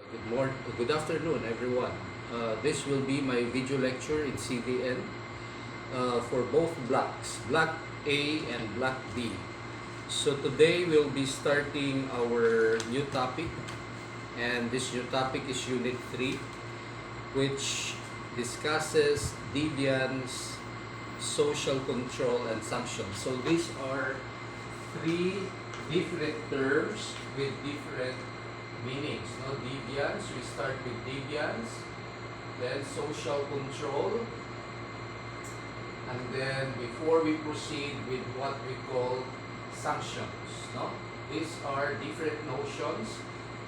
Good afternoon, everyone. This will be my video lecture in CVN for both blocks, Block A and Block B. So today we'll be starting our new topic, and this new topic is Unit 3, which discusses deviance, social control, and sanctions. So these are three different terms with different meanings. No, deviance, we start with deviance, then social control, and then before we proceed with what we call sanctions. No, these are different notions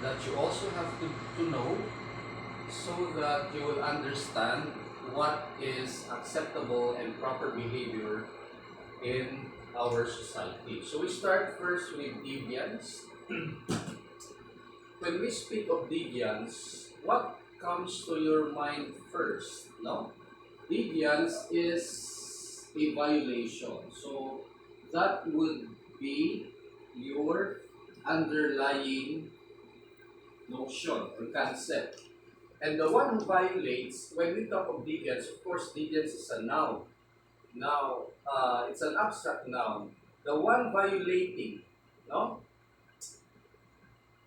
that you also have to know so that you will understand what is acceptable and proper behavior in our society. So we start first with deviance. When we speak of deviance, what comes to your mind first? No? Deviance is a violation. So that would be your underlying notion or concept. And the one who violates, when we talk of deviance, of course, deviance is a noun. Now, it's an abstract noun. The one violating, no?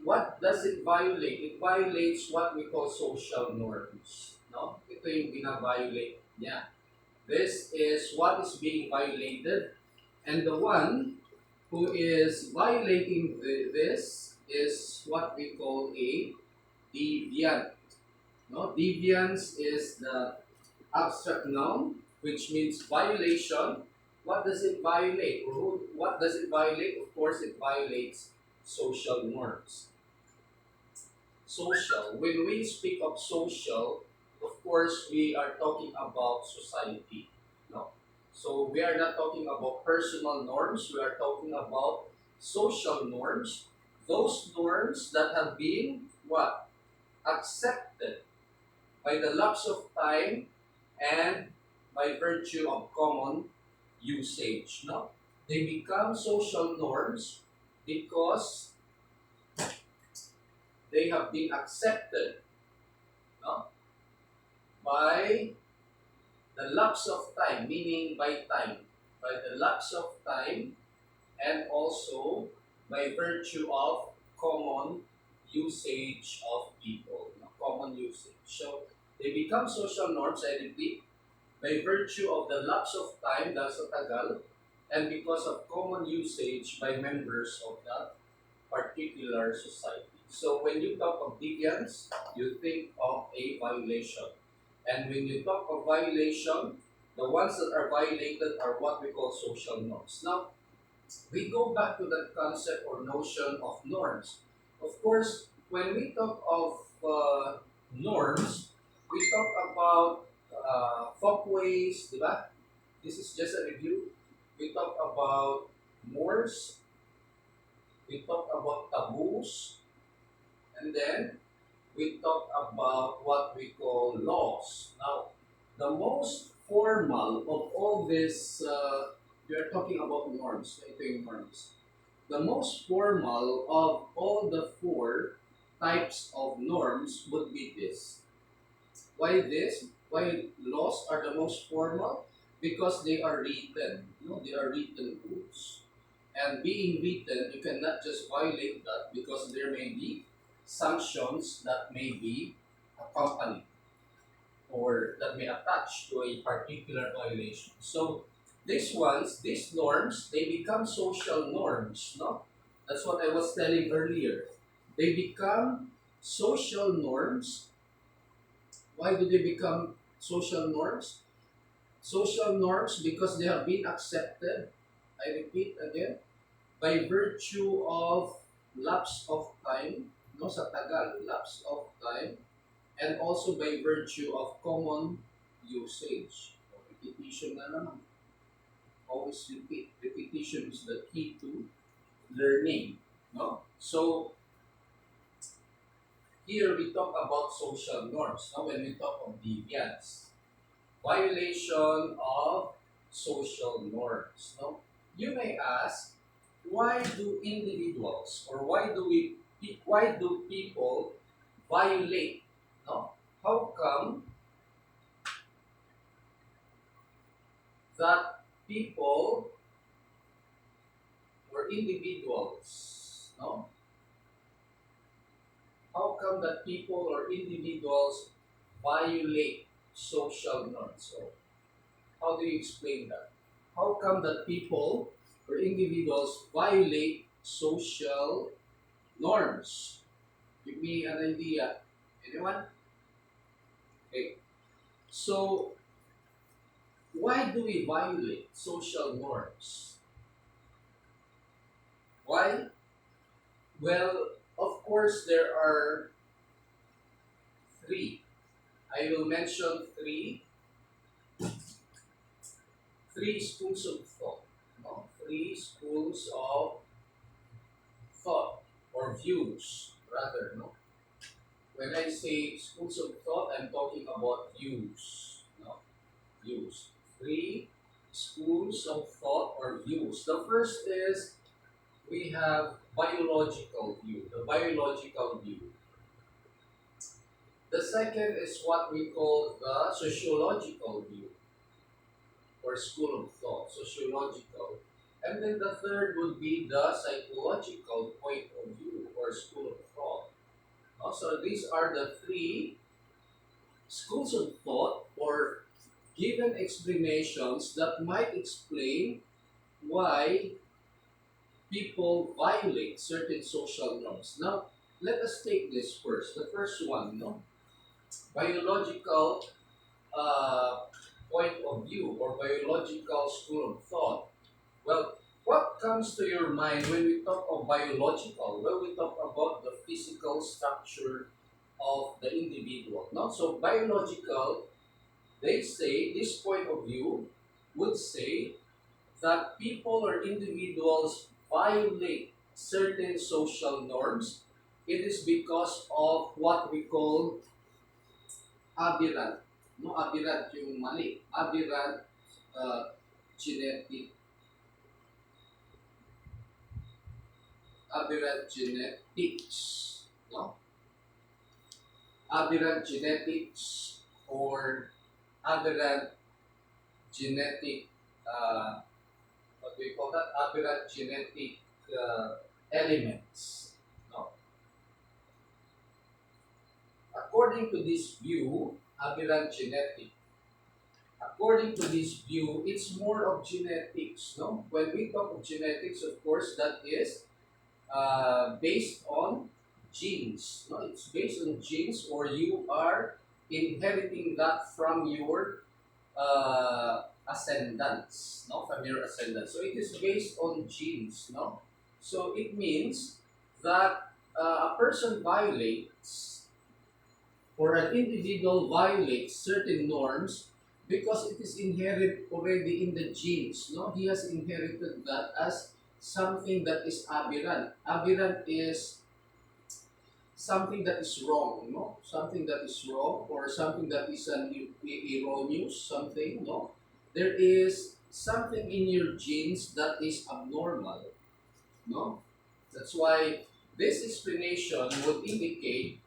What does it violate? It violates what we call social norms. No? Ito yung bina-violate niya. This is what is being violated. And the one who is violating this is what we call a deviant. No? Deviance is the abstract noun, which means violation. What does it violate? Or what does it violate? Of course, it violates social norms. Social. When we speak of social, of course, we are talking about society. No? So we are not talking about personal norms. We are talking about social norms. Those norms that have been what? Accepted by the lapse of time and by virtue of common usage. No? They become social norms because they have been accepted, no? By the lapse of time, meaning by the lapse of time, and also by virtue of common usage of people, no? Common usage. So they become social norms, I repeat, by virtue of the lapse of time, dahil sa tagal, and because of common usage by members of that particular society. So when you talk of deviance, you think of a violation. And when you talk of violation, the ones that are violated are what we call social norms. Now, we go back to that concept or notion of norms. Of course, when we talk of norms, we talk about folkways, di ba? This is just a review. We talk about mores, we talk about taboos, and then we talk about what we call laws. Now, the most formal of all this, we are talking about norms, ito yung norms. The most formal of all the four types of norms would be this. Why this? Why laws are the most formal? Because they are written. They are written rules. And being written, you cannot just violate that because there may be sanctions that may be accompanied or that may attach to a particular violation. So these norms, they become social norms, no? That's what I was telling earlier. They become social norms. Why do they become social norms? Social norms because they have been accepted, I repeat again, by virtue of lapse of time, no, sa tagal, lapse of time, and also by virtue of common usage. Repetition na naman. Always repeat. Repetition is the key to learning. No? So, here we talk about social norms. No? When we talk of deviance, violation of social norms. No? You may ask, why do individuals or why do people violate? No? How come that people or individuals, no? How come that people or individuals violate social norms? So, how do you explain that? How come that people or individuals violate social norms? Give me an idea. Anyone? Okay. So, why do we violate social norms? Why? Well, of course, there are three. I will mention three schools of thought. No? Three schools of thought or views, rather. No? When I say schools of thought, I'm talking about views. No? Views. Three schools of thought or views. The first is we have biological view, the biological view. The second is what we call the sociological view or school of thought, sociological. And then the third would be the psychological point of view or school of thought. So these are the three schools of thought or given explanations that might explain why people violate certain social norms. Now, let us take this first. The first one, no? Biological uh, point of view or biological school of thought. Well, what comes to your mind when we talk of biological? Well, we talk about the physical structure of the individual. No? So biological, they say, this point of view would say that people or individuals violate certain social norms. It is because of what we call aberrant. No, aberrant yung mali. Aberrant genetic, aberrant genetics. No? Aberrant genetics or aberrant genetic, what do we call that? Aberrant genetic elements. No? According to this view, aberrant genetic, according to this view, it's more of genetics. No? When we talk of genetics, of course, that is based on genes. No? It's based on genes, or you are inheriting that from your ascendants, no, from your ascendants. So it is based on genes, no. So it means that a person violates or an individual violates certain norms because it is inherent already in the genes, no. He has inherited that as something that is aberrant. Aberrant is something that is wrong, no? Something that is wrong or something that is an erroneous something, no? There is something in your genes that is abnormal, no? That's why this explanation would indicate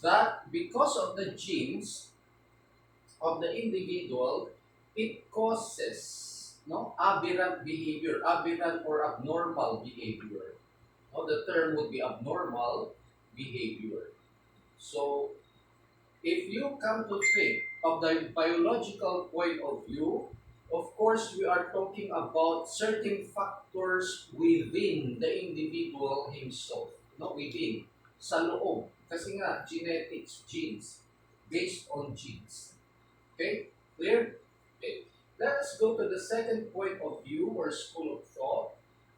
that because of the genes of the individual, it causes, no, aberrant behavior, aberrant or abnormal behavior. No, the term would be abnormal behavior. So, if you come to think of the biological point of view, of course, we are talking about certain factors within the individual himself. No, within. Sa loob. Kasi nga, genetics, genes. Based on genes. Okay? Clear? Okay. Let us go to the second point of view or school of thought,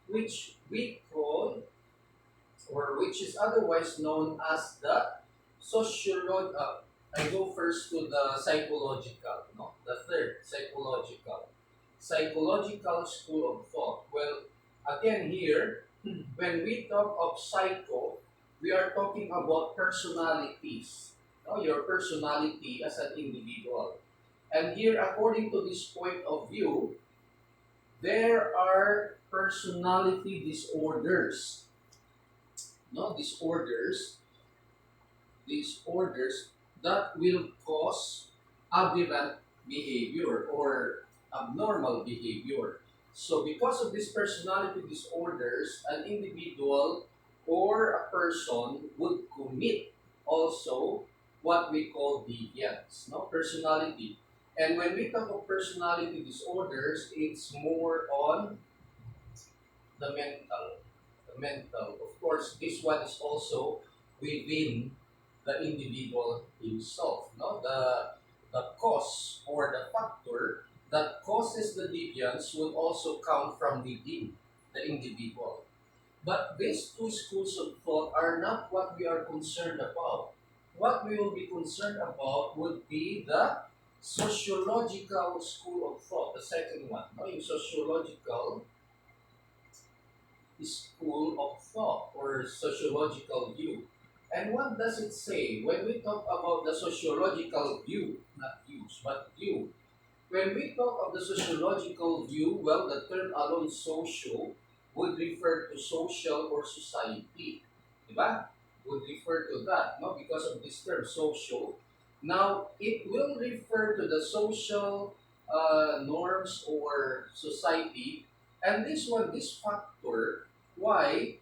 which we call or which is otherwise known as the sociological. I go first to the psychological, no? The third, psychological school of thought. Well, again here, when we talk of psycho, we are talking about personalities, no? Your personality as an individual. And here, according to this point of view, there are personality disorders. No, disorders. disorders that will cause aberrant behavior or abnormal behavior. So because of these personality disorders, an individual or a person would commit also what we call deviance, no personality. And when we talk of personality disorders, it's more on the mental. The mental. Of course, this one is also within the individual himself. No, the cause or the factor that causes the deviance will also come from within the individual. But these two schools of thought are not what we are concerned about. What we will be concerned about would be the sociological school of thought, the second one. No, yung sociological school of thought or sociological view. And what does it say? When we talk about the sociological view, not views, but view, when we talk of the sociological view, well, the term alone social would refer to social or society. Diba? Would refer to that, no? Because of this term, social. Now, it will refer to the social norms or society. And this one, this factor, why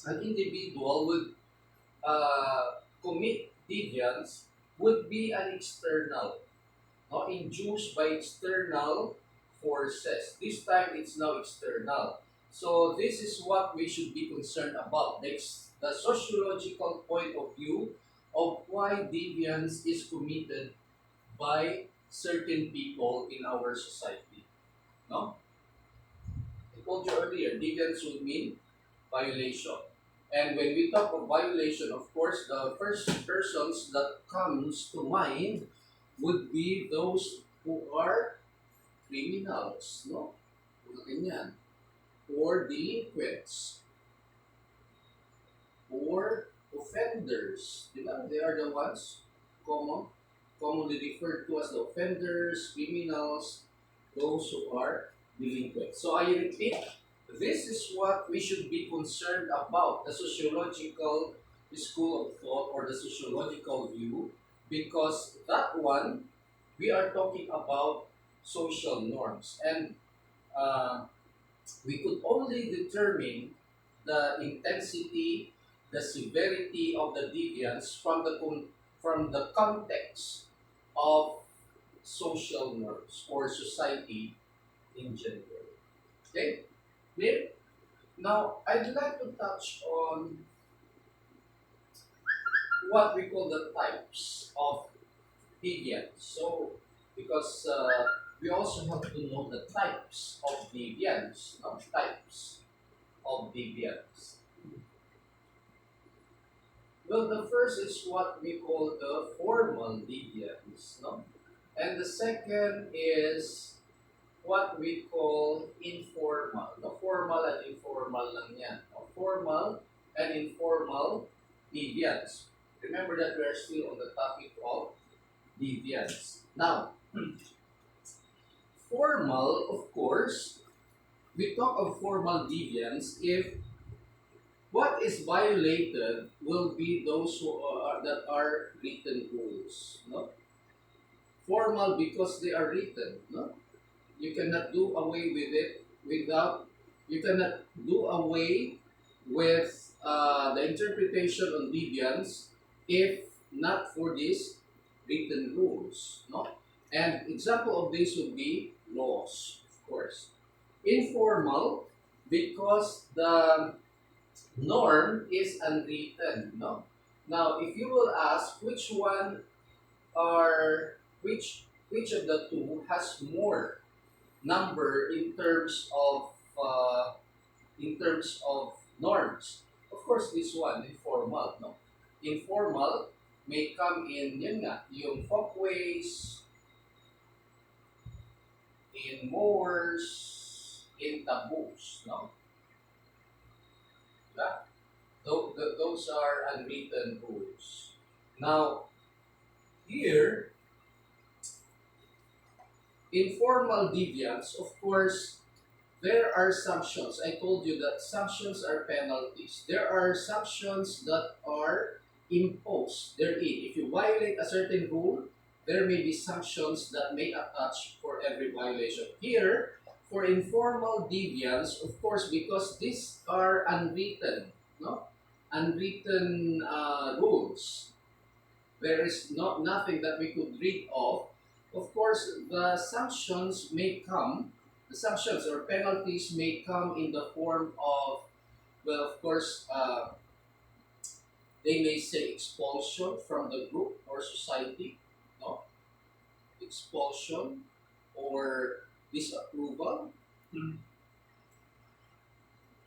an individual would commit deviance would be an external, no, induced by external forces. This time it's now external. So this is what we should be concerned about. The sociological point of view of why deviance is committed by certain people in our society. No? I told you earlier, deviance would mean violation. And when we talk of violation, of course, the first persons that comes to mind would be those who are criminals, no? Mga ganyan. Or delinquents, or offenders. Diba? They are the ones commonly referred to as the offenders, criminals, those who are delinquents. So I repeat, this is what we should be concerned about, the sociological school of thought or the sociological view, because that one, we are talking about social norms. And we could only determine the intensity, the severity of the deviance from the context of social norms or society in general. Okay? Clear? Now, I'd like to touch on what we call the types of deviance. So, because we also have to know the types of deviance, not types of deviance. Well, the first is what we call the formal deviance, no? And the second is what we call informal. The formal and informal lang yan. No? Formal and informal deviance. Remember that we are still on the topic of deviance. Now, formal, of course, we talk of formal deviance if what is violated will be those who are, that are written rules. No? Formal because they are written. No? You cannot do away with it without, you cannot do away with the interpretation on deviance if not for these written rules. No? And example of this would be laws, of course. Informal because the norm is unwritten. No? Now, if you will ask which one are which of the two has more number in terms of norms, of course this one informal. No, informal may come in yun nga, yung folkways, in mores, in taboos. No, yeah. Those are unwritten rules. Now, here, informal deviance, of course, there are sanctions. I told you that sanctions are penalties. There are sanctions that are imposed therein. If you violate a certain rule, there may be sanctions that may attach for every violation. Here, for informal deviance, of course, because these are unwritten, no, unwritten rules. There is not nothing that we could read of. Of course, the sanctions may come. The sanctions or penalties may come in the form of, well, of course, they may say expulsion from the group or society, no? Expulsion or disapproval,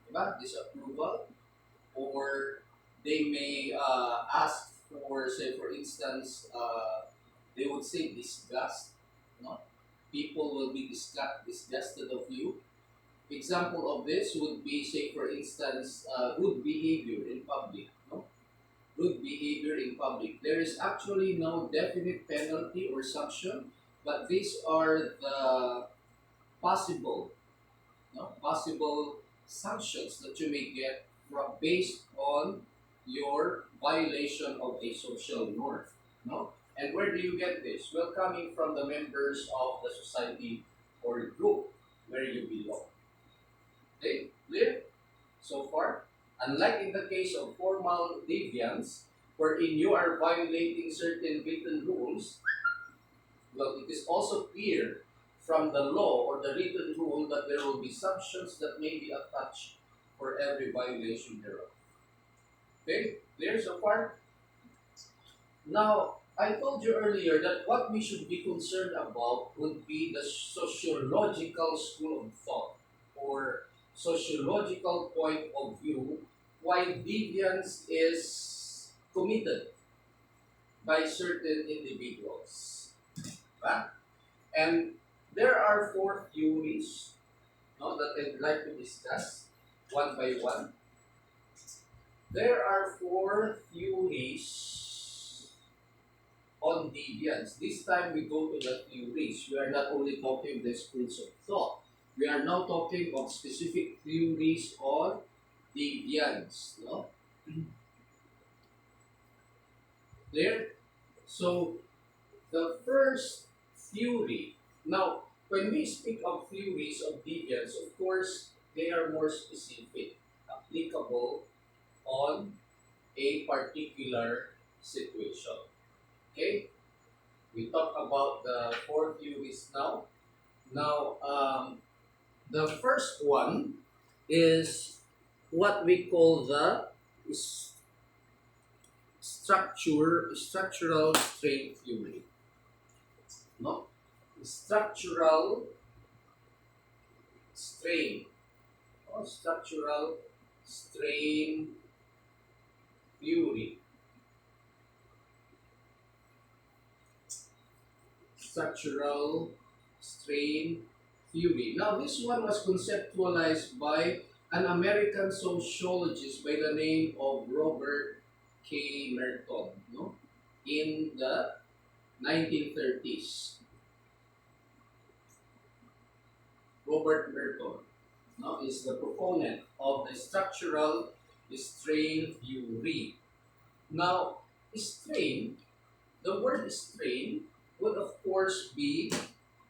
diba? Disapproval, or they may ask for, say, for instance, they would say disgust, no? People will be disgusted of you. Example of this would be, say, for instance, rude behavior in public, no? Rude behavior in public. There is actually no definite penalty or sanction, but these are the possible, no, possible sanctions that you may get from based on your violation of a social norm. No? And where do you get this? Well, coming from the members of the society or group where you belong. Okay, clear so far? Unlike in the case of formal deviance, wherein you are violating certain written rules, well, it is also clear from the law or the written rule that there will be sanctions that may be attached for every violation thereof. Okay, clear so far? Now, I told you earlier that what we should be concerned about would be the sociological school of thought or sociological point of view why deviance is committed by certain individuals. Right? And there are four theories, no, that I'd like to discuss one by one. There are four theories on deviance. This time we go to the theories. We are not only talking the schools of thought. We are now talking of specific theories on deviance. No? Clear? So, the first theory. Now, when we speak of theories of deviance, of course, they are more specific, applicable on a particular situation. Okay? We talk about the four theories now. Now, the first one is what we call the structural strain theory. No? Structural strain. Or structural strain theory. Structural strain theory. Now, this one was conceptualized by an American sociologist by the name of Robert K. Merton, no? In the 1930s. Robert Merton, no, is the proponent of the structural strain theory. Now, strain, the word strain would of course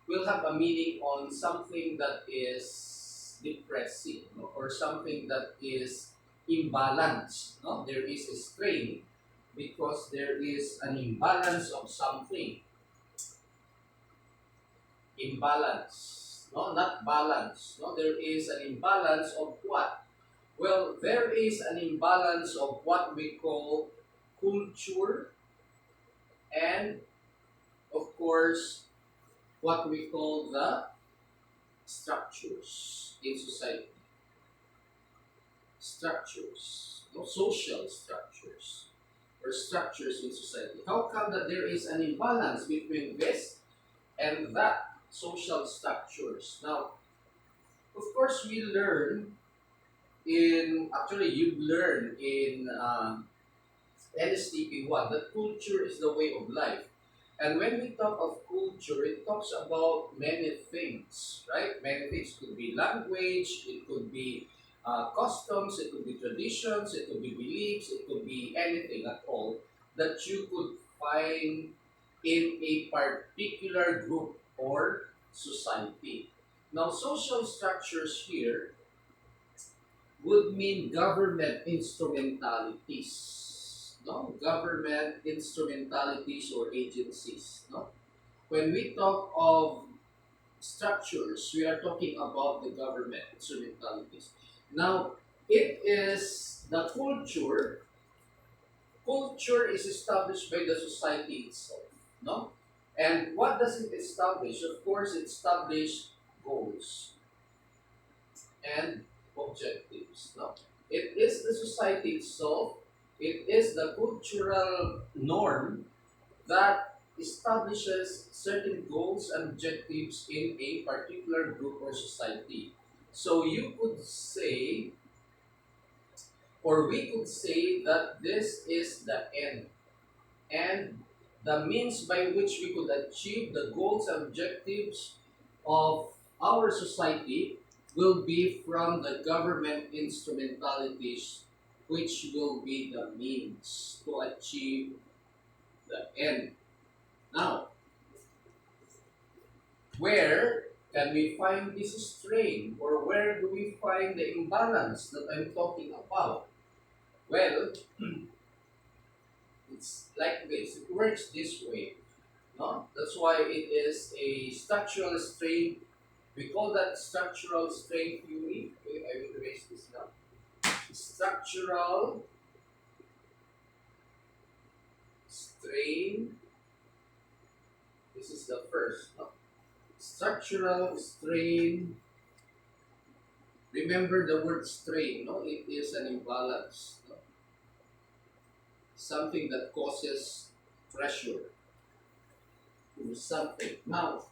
will have a meaning on something that is depressing, no? Or something that is imbalanced. No? There is a strain because there is an imbalance of something. Imbalance, no, not balance. No, there is an imbalance of what? Well, there is an imbalance of what we call culture and, of course, what we call the structures in society. Structures, no, social structures or structures in society. How come that there is an imbalance between this and that social structures? Now, of course, we learn you learn in NSTP 1 that culture is the way of life. And when we talk of culture, it talks about many things, right? Many things. It could be language, it could be customs, it could be traditions, it could be beliefs, it could be anything at all that you could find in a particular group or society. Now, social structures here would mean government instrumentalities. No? Government instrumentalities or agencies. No? When we talk of structures, we are talking about the government instrumentalities. Now, it is the culture. Culture is established by the society itself. No? And what does it establish? Of course, it establishes goals and objectives. No? It is the society itself, it is the cultural norm that establishes certain goals and objectives in a particular group or society. So you could say, or we could say, that this is the end. And the means by which we could achieve the goals and objectives of our society will be from the government instrumentalities, which will be the means to achieve the end. Now, where can we find this strain, or where do we find the imbalance that I'm talking about? Well, it's like this. It works this way. No? That's why it is a structural strain. We call that structural strain theory. Okay, I will erase this now. Structural strain. This is the first. No? Structural strain. Remember the word strain. No? It is an imbalance. No? Something that causes pressure to something. Now,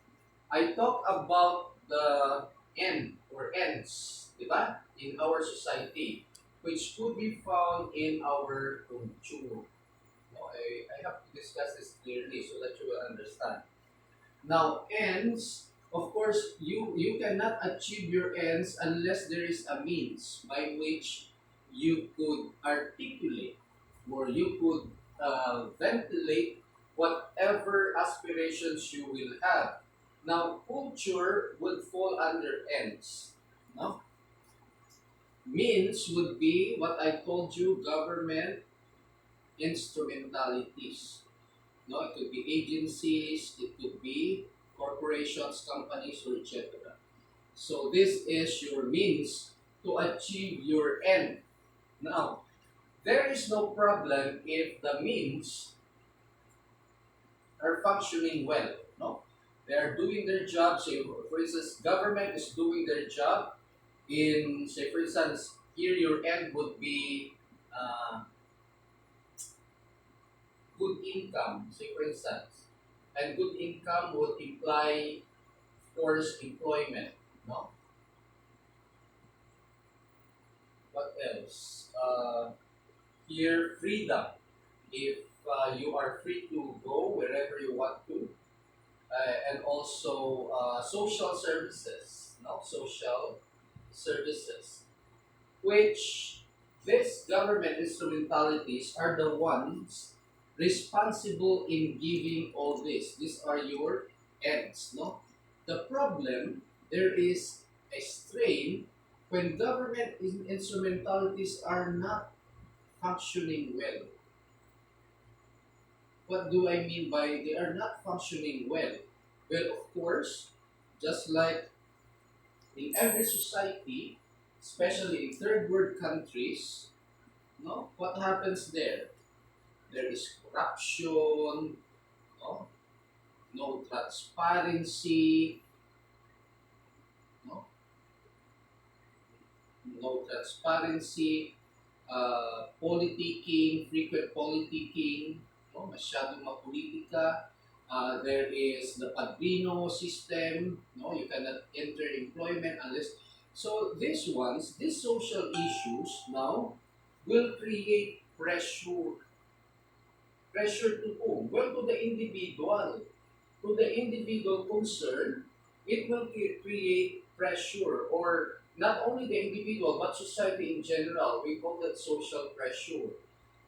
I talk about the end or ends, di ba? In our society, which could be found in our culture. No, I have to discuss this clearly so that you will understand. Now, ends, of course, you cannot achieve your ends unless there is a means by which you could articulate or you could ventilate whatever aspirations you will have. Now, culture would fall under ends. No? Means would be what I told you, government instrumentalities. No, it could be agencies, it could be corporations, companies, or etc. So this is your means to achieve your end. Now, there is no problem if the means are functioning well. No, they are doing their job. Say, for instance, government is doing their job. In, say, for instance, here your end would be good income. Say, for instance, and good income would imply, of course, employment. No, what else? Here, freedom. If you are free to go wherever you want to, and also social services, no, social services, which these government instrumentalities are the ones responsible in giving all this. These are your ends, no? The problem, there is a strain when government instrumentalities are not functioning well. What do I mean by they are not functioning well? Well, of course, just like in every society, especially in third world countries, no, what happens there? There is corruption, no, no transparency, no, no transparency, politicking, frequent politicking, no, masyadong mapolitika. There is the padrino system, no, you cannot enter employment unless. So these ones, these social issues now will create pressure. Pressure to whom? Well, to the individual. To the individual concerned, it will create pressure or not only the individual but society in general. We call that social pressure.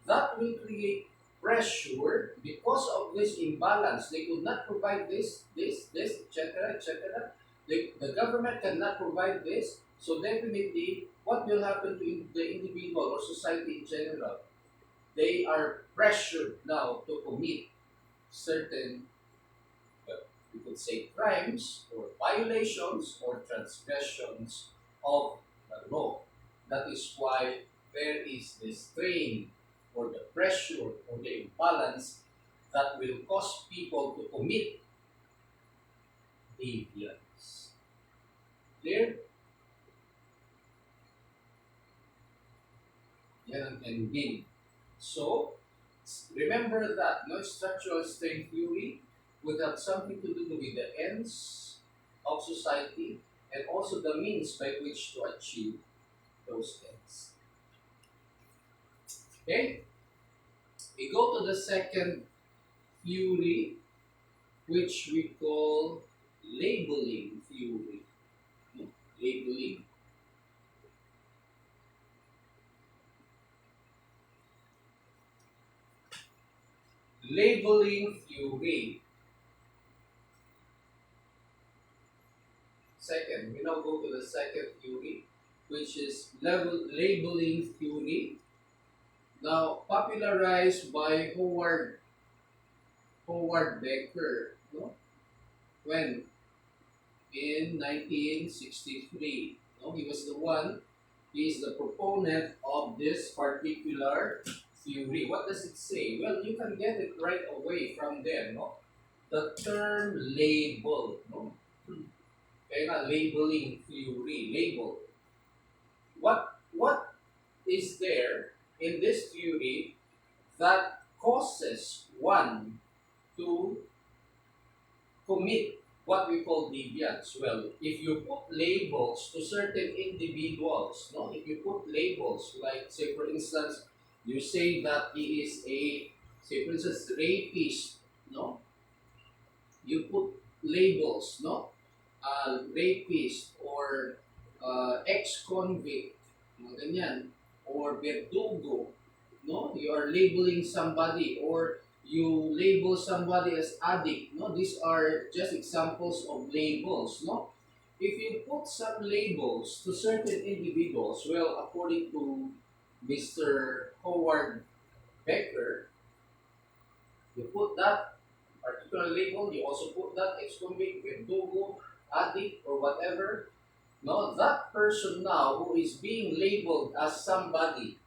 That will create pressure because of this imbalance. They could not provide this, etc., etc. The government cannot provide this. So definitely, what will happen to the individual or society in general? They are pressured now to commit certain, well, we could say, crimes or violations or transgressions of the law. That is why there is the strain or the pressure or the imbalance that will cause people to commit deviance. Clear? Yan ang ending. So, remember that no structural strain theory would have something to do with the ends of society and also the means by which to achieve those ends. Okay? We go to the second theory, which we call labeling theory. No? Labeling. Labeling theory. Second, we now go to the second theory, which is labeling theory. Now, popularized by Howard Becker, no? When in 1963, no? He was the one. He is the proponent of this particular theory. What does it say? Well, you can get it right away from there, no? The term label, no? Kaya nga, labeling theory, label. What is there in this theory that causes one to commit what we call deviance? Well, if you put labels to certain individuals, no, if you put labels, like say for instance, you say that he is a, say for instance, rapist, no, you put labels, no, rapist or ex-convict, mga ganyan, or verdugo, no? You are labeling somebody or you label somebody as addict, no? These are just examples of labels, no? If you put some labels to certain individuals, well, according to Mr. Howard Becker, you put that particular label, you also put that ex-convict, verdugo, addict, or whatever. No, that person now who is being labeled as somebody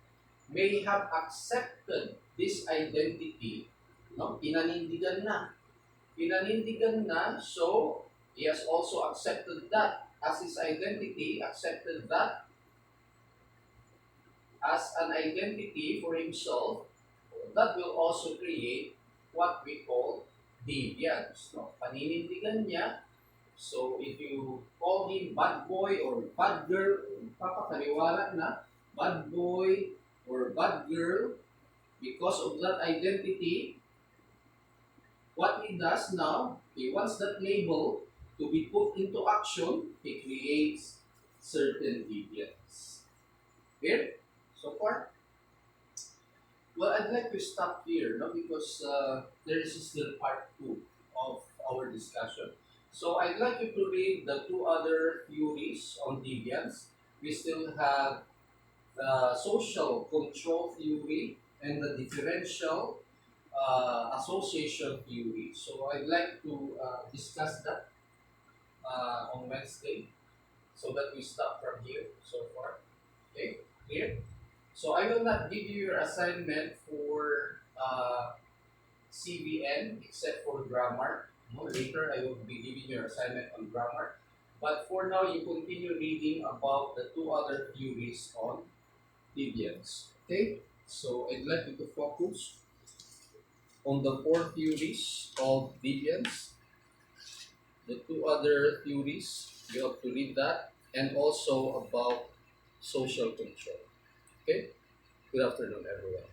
may have accepted this identity. No, pinanindigan na. Pinanindigan na, so he has also accepted that as his identity, accepted that as an identity for himself. That will also create what we call deviance. No? Paninindigan niya. So if you call him bad boy or bad girl, papakaliwala na bad boy or bad girl, because of that identity, what he does now, he wants that label to be put into action. He creates certain deviance. Here, so far. Well, I'd like to stop here, no, because there is still part two of our discussion. So I'd like you to read the two other theories on deviance. We still have the social control theory and the differential association theory. So I'd like to discuss that on Wednesday so that we stop from here so far. Okay, clear? So I will not give you your assignment for CVN except for grammar. No, later I will be giving you your assignment on grammar. But for now, you continue reading about the two other theories on deviance. Okay? So I'd like you to focus on the four theories of deviance. The two other theories, you have to read that, and also about social control. Okay? Good afternoon, everyone.